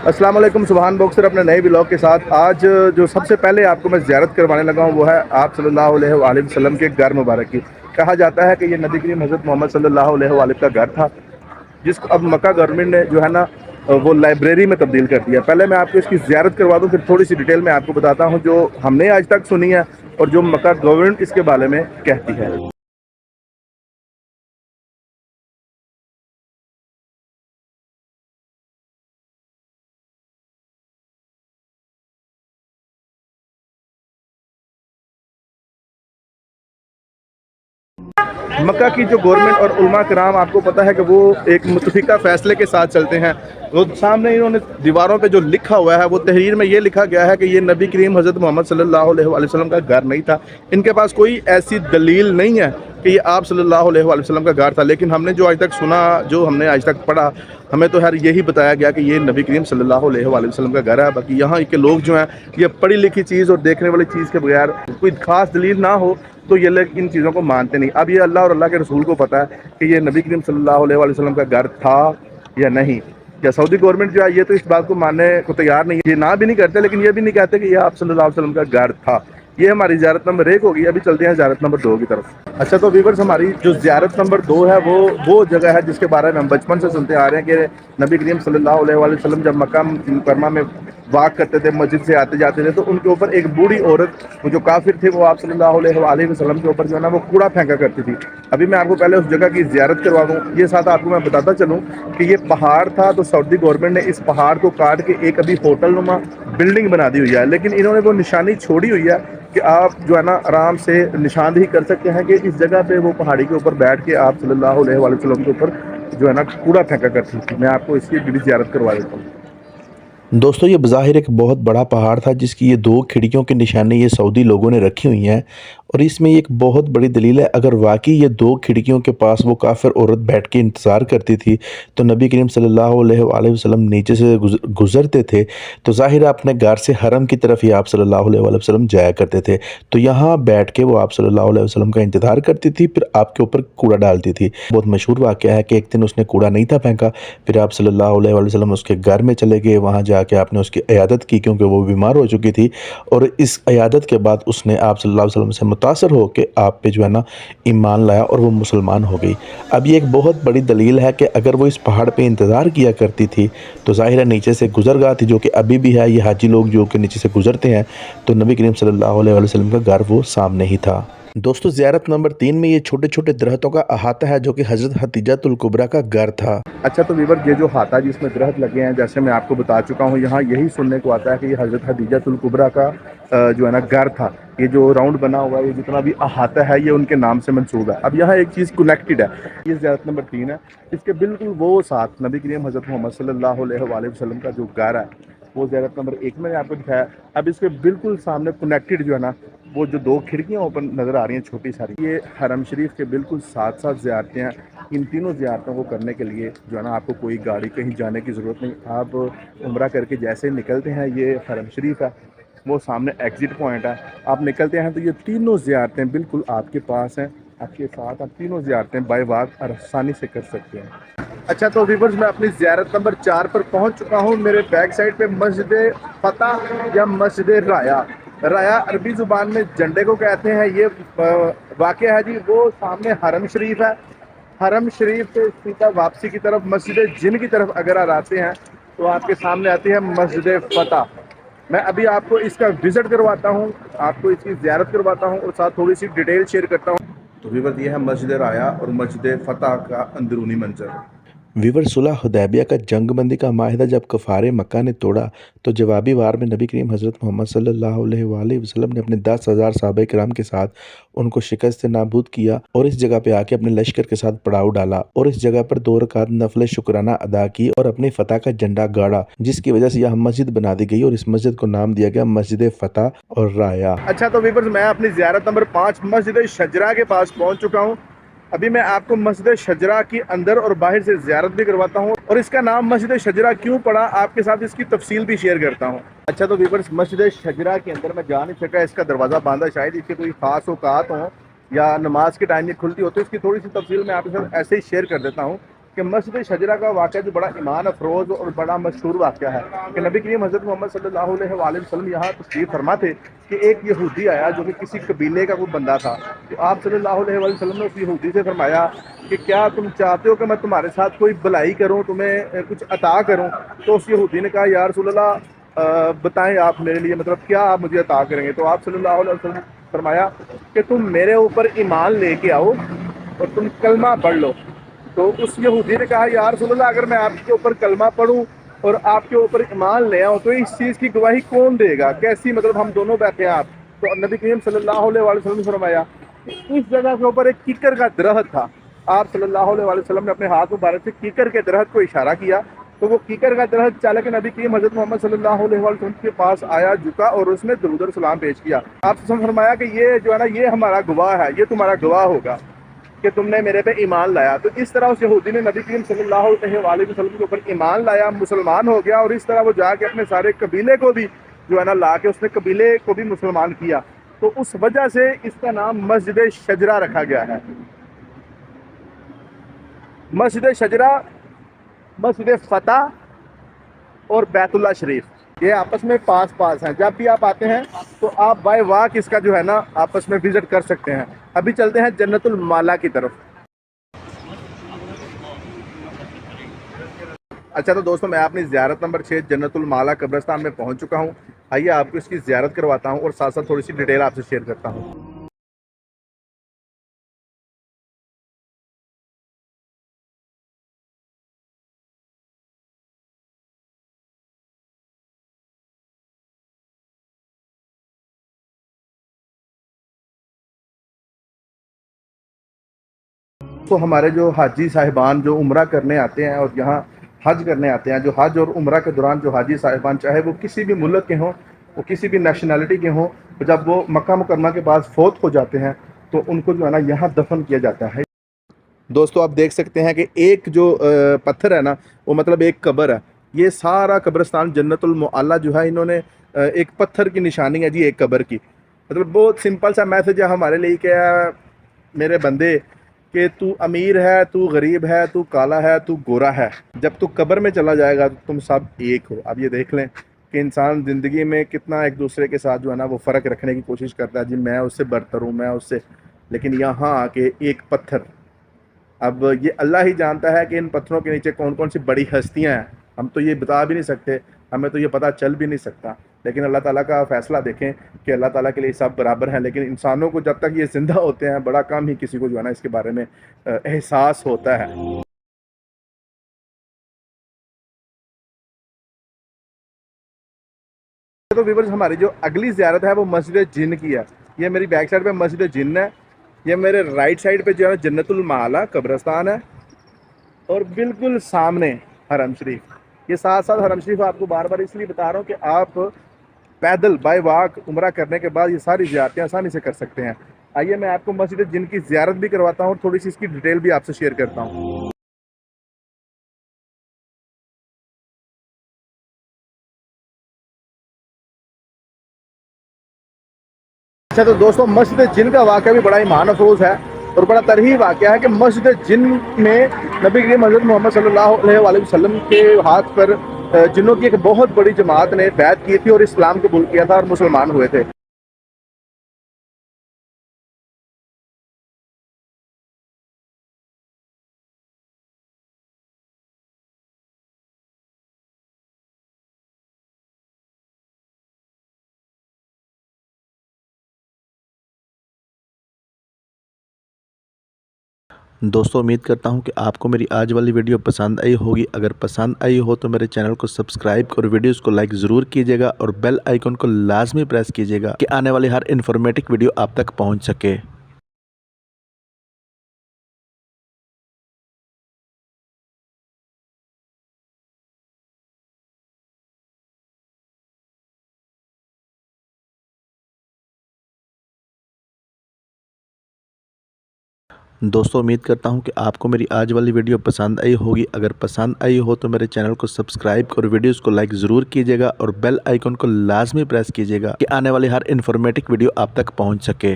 السلام علیکم، سبحان باکسر اپنے نئے ولاگ کے ساتھ آج جو سب سے پہلے آپ کو میں زیارت کروانے لگا ہوں وہ ہے آپ صلی اللہ علیہ وآلہ وسلم کے گھر مبارک کی۔ کہا جاتا ہے کہ یہ نبی کریم حضرت محمد صلی اللہ علیہ وآلہ کا گھر تھا، جس کو اب مکہ گورنمنٹ نے جو ہے نا وہ لائبریری میں تبدیل کر دیا۔ پہلے میں آپ کو اس کی زیارت کروا دوں، پھر تھوڑی سی ڈیٹیل میں آپ کو بتاتا ہوں جو ہم نے آج تک سنی ہے اور جو مکہ گورنمنٹ اس کے بارے میں کہتی ہے۔ مکہ کی جو گورنمنٹ اور علماء کرام آپ کو پتہ ہے کہ وہ ایک متفقہ فیصلے کے ساتھ چلتے ہیں۔ وہ سامنے انہوں نے دیواروں پہ جو لکھا ہوا ہے وہ تحریر میں یہ لکھا گیا ہے کہ یہ نبی کریم حضرت محمد صلی اللہ علیہ وآلہ وسلم کا گھر نہیں تھا۔ ان کے پاس کوئی ایسی دلیل نہیں ہے کہ یہ آپ صلی اللہ علیہ وآلہ وسلم کا گھر تھا، لیکن ہم نے جو آج تک سنا، جو ہم نے آج تک پڑھا، ہمیں تو ہر یہی بتایا گیا کہ یہ نبی کریم صلی اللہ علیہ وآلہ وسلم کا گھر ہے۔ باقی یہاں کے لوگ جو ہیں یہ پڑھی لکھی چیز اور دیکھنے والی چیز کے بغیر کوئی خاص دلیل نہ ہو تو یہ لوگ ان چیزوں کو مانتے نہیں۔ اب یہ اللہ اور اللہ کے رسول کو پتہ ہے کہ یہ نبی کریم صلی اللہ علیہ وآلہ وسلم کا گھر تھا یا نہیں۔ یا سعودی گورنمنٹ جو ہے یہ تو اس بات کو ماننے کو تیار نہیں ہے، یہ نہ بھی نہیں کرتے لیکن یہ بھی نہیں کہتے کہ یہ آپ صلی اللہ علیہ وسلم کا گھر تھا۔ یہ ہماری زیارت نمبر 1 ہوگی، ابھی چلتے ہیں زیارت نمبر 2 کی طرف۔ اچھا تو ویورز، ہماری جو زیارت نمبر 2 ہے وہ جگہ ہے جس کے بارے میں ہم بچپن سے سنتے آ رہے ہیں کہ نبی کریم صلی اللہ علیہ وآلہ وسلم جب مکہ مکرمہ میں واک کرتے تھے، مسجد سے آتے جاتے تھے، تو ان کے اوپر ایک بوڑھی عورت، وہ جو کافر تھے، وہ آپ صلی اللہ علیہ وآلہ وسلم کے اوپر جو ہے نا وہ کوڑا پھینکا کرتی تھی۔ ابھی میں آپ کو پہلے اس جگہ کی زیارت کروا دوں، یہ ساتھ آپ کو میں بتاتا چلوں کہ یہ پہاڑ تھا، تو سعودی گورنمنٹ نے اس پہاڑ کو کاٹ کے ایک ابھی ہوٹل نما بلڈنگ بنا دی ہوئی ہے، لیکن انہوں نے وہ نشانی چھوڑی ہوئی ہے کہ آپ جو ہے نا آرام سے نشاندہی کر سکتے ہیں کہ اس جگہ پہ وہ پہاڑی کے اوپر بیٹھ کے آپ صلی اللہ علیہ وآلہ وسلم کے اوپر جو ہے نا کوڑا پھینکا کرتی تھی۔ میں آپ کو اس کی بھی زیارت کروا دیتا ہوں۔ دوستو، یہ بظاہر ایک بہت بڑا پہاڑ تھا جس کی یہ 2 کھڑکیوں کی نشانی یہ سعودی لوگوں نے رکھی ہوئی ہیں، اور اس میں ایک بہت بڑی دلیل ہے۔ اگر واقعی یہ 2 کھڑکیوں کے پاس وہ کافر عورت بیٹھ کے انتظار کرتی تھی تو نبی کریم صلی اللہ علیہ وآلہ وسلم نیچے سے گزرتے تھے، تو ظاہر اپنے گھر سے حرم کی طرف ہی آپ صلی اللہ علیہ وآلہ وسلم جایا کرتے تھے، تو یہاں بیٹھ کے وہ آپ صلی اللہ علیہ وسلم کا انتظار کرتی تھی، پھر آپ کے اوپر کوڑا ڈالتی تھی۔ بہت مشہور واقعہ ہے کہ ایک دن اس نے کوڑا نہیں تھا پھینکا، پھر آپ صلی اللہ علیہ وآلہ وسلم اس کے گھر میں چلے گئے، وہاں جا کہ آپ نے اس کی عیادت کی کیونکہ وہ بیمار ہو چکی تھی، اور اس عیادت کے بعد اس نے آپ صلی اللہ علیہ وسلم سے متاثر ہو کے آپ پہ جو ہے نا ایمان لایا اور وہ مسلمان ہو گئی۔ اب یہ ایک بہت بڑی دلیل ہے کہ اگر وہ اس پہاڑ پہ انتظار کیا کرتی تھی تو ظاہر ہے نیچے سے گزر گاہ تھی، جو کہ ابھی بھی ہے، یہ حاجی لوگ جو کہ نیچے سے گزرتے ہیں، تو نبی کریم صلی اللہ علیہ وسلم کا گھر وہ سامنے ہی تھا۔ دوستو، زیارت نمبر 3 میں یہ چھوٹے چھوٹے درختوں کا احاطہ ہے جو کہ حضرت خدیجہ الکبریٰ کا گھر تھا۔ اچھا تو ویور، یہ جو ہاتھا جس میں درخت لگے ہیں، جیسے میں آپ کو بتا چکا ہوں، یہاں یہی سننے کو آتا ہے کہ یہ حضرت خدیجہ الکبریٰ کا جو ہے نا گھر تھا۔ یہ جو راؤنڈ بنا ہوا ہے، یہ جتنا بھی احاطہ ہے، یہ ان کے نام سے منسوب ہے۔ اب یہاں ایک چیز کنیکٹڈ ہے، یہ زیارت نمبر 3 ہے، اس کے بالکل وہ ساتھ نبی کریم حضرت محمد صلی اللہ علیہ وآلہ وسلم کا جو گھر ہے وہ زیارت نمبر 1 میں نے آپ کو دکھایا۔ اب اس کے بالکل سامنے کنیکٹڈ جو ہے نا وہ جو 2 کھڑکیاں اوپن نظر آ رہی ہیں چھوٹی ساری، یہ حرم شریف کے بالکل ساتھ ساتھ زیارتیں ہیں۔ ان تینوں زیارتوں کو کرنے کے لیے جو ہے نا آپ کو کوئی گاڑی کہیں جانے کی ضرورت نہیں، آپ عمرہ کر کے جیسے نکلتے ہیں، یہ حرم شریف ہے، وہ سامنے ایگزٹ پوائنٹ ہے، آپ نکلتے ہیں تو یہ تینوں زیارتیں بالکل آپ کے پاس ہیں، آپ کے ساتھ آپ تینوں زیارتیں بائی واک آسانی سے کر سکتے ہیں۔ اچھا تو ویورز، میں اپنی زیارت نمبر 4 پر پہنچ چکا ہوں۔ میرے بیک سائڈ پہ مسجد فتح یا مسجد رایا، رایا عربی زبان میں جھنڈے کو کہتے ہیں۔ یہ واقعہ ہے جی، وہ سامنے حرم شریف ہے، حرم شریف سے سیدھا واپسی کی طرف مسجد جن کی طرف اگر آپ آتے ہیں تو آپ کے سامنے آتی ہے مسجد فتح۔ میں ابھی آپ کو اس کا وزٹ کرواتا ہوں، آپ کو اس کی زیارت کرواتا ہوں اور ساتھ تھوڑی سی ڈیٹیل شیئر کرتا ہوں۔ تو ویور، یہ ہے مسجد رایا اور مسجد فتح کا اندرونی منظر۔ ویور، صلح حدیبیہ کا جنگ بندی کا معاہدہ جب کفار مکہ نے توڑا تو جوابی وار میں نبی کریم حضرت محمد صلی اللہ علیہ وآلہ وسلم نے اپنے 10,000 صحابہ کرام کے ساتھ ان کو شکست نابود کیا اور اس جگہ پہ آ کے اپنے لشکر کے ساتھ پڑاؤ ڈالا اور اس جگہ پر 2 رکعت نفل شکرانہ ادا کی اور اپنی فتح کا جھنڈا گاڑا، جس کی وجہ سے یہاں مسجد بنا دی گئی اور اس مسجد کو نام دیا گیا مسجد فتح اور رایا۔ اچھا تو ویورز، میں اپنی زیارت نمبر 5 مسجد شجرا کے پاس پہنچ چکا ہوں۔ ابھی میں آپ کو مسجد شجرا کی اندر اور باہر سے زیارت بھی کرواتا ہوں، اور اس کا نام مسجد شجرا کیوں پڑا آپ کے ساتھ اس کی تفصیل بھی شیئر کرتا ہوں۔ اچھا تو ویورز، مسجد شجرا کے اندر میں جا نہیں سکا، اس کا دروازہ باندھا، شاید اس کے کوئی خاص اوقات ہوں یا نماز کے ٹائم یہ کھلتی ہو، تو اس کی تھوڑی سی تفصیل میں آپ کے ساتھ ایسے ہی شیئر کر دیتا ہوں کہ مسجد شجرہ کا واقعہ جو بڑا ایمان افروز اور بڑا مشہور واقعہ ہے کہ نبی کریم حضرت محمد صلی اللہ علیہ وآلہ وسلم یہاں تشریف فرما تھے کہ ایک یہودی آیا جو کہ کسی قبیلے کا کوئی بندہ تھا. تو آپ صلی اللہ علیہ وآلہ وسلم نے اس یہودی سے فرمایا کہ کیا تم چاہتے ہو کہ میں تمہارے ساتھ کوئی بھلائی کروں, تمہیں کچھ عطا کروں؟ تو اس یہودی نے کہا یا رسول اللہ بتائیں آپ میرے لیے مطلب کیا آپ مجھے عطا کریں گے؟ تو آپ صلی اللہ علیہ وسلم فرمایا کہ تم میرے اوپر ایمان لے کے آؤ اور تم کلمہ پڑھ لو. تو اس یہودی نے کہا یا رسول اللہ اگر میں آپ کے اوپر کلمہ پڑھوں اور آپ کے اوپر ایمان لے آؤں تو اس چیز کی گواہی کون دے گا, کیسی مطلب ہم دونوں بیٹھے ہیں آپ؟ تو نبی کریم صلی اللہ علیہ وسلم نے فرمایا کہ اس جگہ کے اوپر ایک کیکر کا درخت تھا. آپ صلی اللہ علیہ وسلم نے اپنے ہاتھ مبارک سے کیکر کے درخت کو اشارہ کیا تو وہ کیکر کا درخت چل کے نبی کریم حضرت محمد صلی اللہ علیہ وسلم کے پاس آیا, جھکا اور اس نے درود و سلام پیش کیا. آپ سے فرمایا کہ یہ جو ہے نا یہ ہمارا گواہ ہے, یہ تمہارا گواہ ہوگا کہ تم نے میرے پہ ایمان لایا. تو اس طرح اس یہودی نے نبی کریم صلی اللہ علیہ وسلم کے اوپر ایمان لایا, مسلمان ہو گیا, اور اس طرح وہ جا کے اپنے سارے قبیلے کو بھی جو ہے نا لا کے اس نے قبیلے کو بھی مسلمان کیا. تو اس وجہ سے اس کا نام مسجد شجرہ رکھا گیا ہے. مسجد شجرہ, مسجد فتح اور بیت اللہ شریف یہ آپس میں پاس ہیں. جب بھی آپ آتے ہیں تو آپ بائی واک اس کا جو ہے نا آپس میں وزٹ کر سکتے ہیں. ابھی چلتے ہیں جنت المالا کی طرف. اچھا تو دوستوں میں اپنی زیارت نمبر 6 جنت المالا قبرستان میں پہنچ چکا ہوں. آئیے آپ کو اس کی زیارت کرواتا ہوں اور ساتھ ساتھ تھوڑی سی ڈیٹیل آپ سے شیئر کرتا ہوں. تو ہمارے جو حاجی صاحبان جو عمرہ کرنے آتے ہیں اور یہاں حج کرنے آتے ہیں, جو حج اور عمرہ کے دوران جو حاجی صاحبان چاہے وہ کسی بھی ملک کے ہوں, وہ کسی بھی نیشنلٹی کے ہوں, جب وہ مکہ مکرمہ کے پاس فوت ہو جاتے ہیں تو ان کو جو ہے نا یہاں دفن کیا جاتا ہے. دوستو آپ دیکھ سکتے ہیں کہ ایک جو پتھر ہے نا وہ مطلب ایک قبر ہے. یہ سارا قبرستان جنت المعلا جو ہے انہوں نے ایک پتھر کی نشانی ہے جی ایک قبر کی. مطلب بہت سمپل سا میسج ہے ہمارے لیے کہ میرے بندے کہ تو امیر ہے, تو غریب ہے, تو کالا ہے, تو گورا ہے, جب تو قبر میں چلا جائے گا تو تم سب ایک ہو. اب یہ دیکھ لیں کہ انسان زندگی میں کتنا ایک دوسرے کے ساتھ جو ہے نا وہ فرق رکھنے کی کوشش کرتا ہے, جی میں اس سے برتر ہوں, میں اس سے, لیکن یہاں آ کے ایک پتھر. اب یہ اللہ ہی جانتا ہے کہ ان پتھروں کے نیچے کون کون سی بڑی ہستیاں ہیں, ہم تو یہ بتا بھی نہیں سکتے, ہمیں تو یہ پتہ چل بھی نہیں سکتا. لیکن اللہ تعالیٰ کا فیصلہ دیکھیں کہ اللہ تعالیٰ کے لیے سب برابر ہیں, لیکن انسانوں کو جب تک یہ زندہ ہوتے ہیں بڑا کم ہی کسی کو جو ہے نا اس کے بارے میں احساس ہوتا ہے. تو ویورز ہماری جو اگلی زیارت ہے وہ مسجد جن کی ہے. یہ میری بیک سائڈ پہ مسجد جن ہے, یہ میرے رائٹ سائڈ پہ جو ہے جنت المعلا قبرستان ہے, اور بالکل سامنے حرم شریف. یہ ساتھ ساتھ حرم شریف آپ کو بار بار اس لیے بتا رہا ہوں کہ آپ پیدل بائی واک عمرہ کرنے کے بعد یہ ساری زیارتیں آسانی سے کر سکتے ہیں. آئیے میں آپ کو مسجد جن کی زیارت بھی کرواتا ہوں اور تھوڑی سی اس کی ڈیٹیل بھی آپ سے شیئر کرتا ہوں. اچھا تو دوستوں مسجد جن کا واقعہ بھی بڑا ایمان افروز ہے اور بڑا تاریخی واقعہ ہے کہ مسجد جن میں نبی کریم حضرت محمد صلی اللہ علیہ وسلم کے ہاتھ پر جنوں کی ایک بہت بڑی جماعت نے بیعت کی تھی اور اسلام قبول کیا تھا اور مسلمان ہوئے تھے. دوستو امید کرتا ہوں کہ آپ کو میری آج والی ویڈیو پسند آئی ہوگی. اگر پسند آئی ہو تو میرے چینل کو سبسکرائب اور ویڈیوز کو لائک ضرور کیجیے گا اور بیل آئیکن کو لازمی پریس کیجیے گا کہ آنے والی ہر انفارمیٹک ویڈیو آپ تک پہنچ سکے. دوستو امید کرتا ہوں کہ آپ کو میری آج والی ویڈیو پسند آئی ہوگی. اگر پسند آئی ہو تو میرے چینل کو سبسکرائب اور ویڈیوز کو لائک ضرور کیجیے گا اور بیل آئیکن کو لازمی پریس کیجیے گا کہ آنے والی ہر انفارمیٹک ویڈیو آپ تک پہنچ سکے.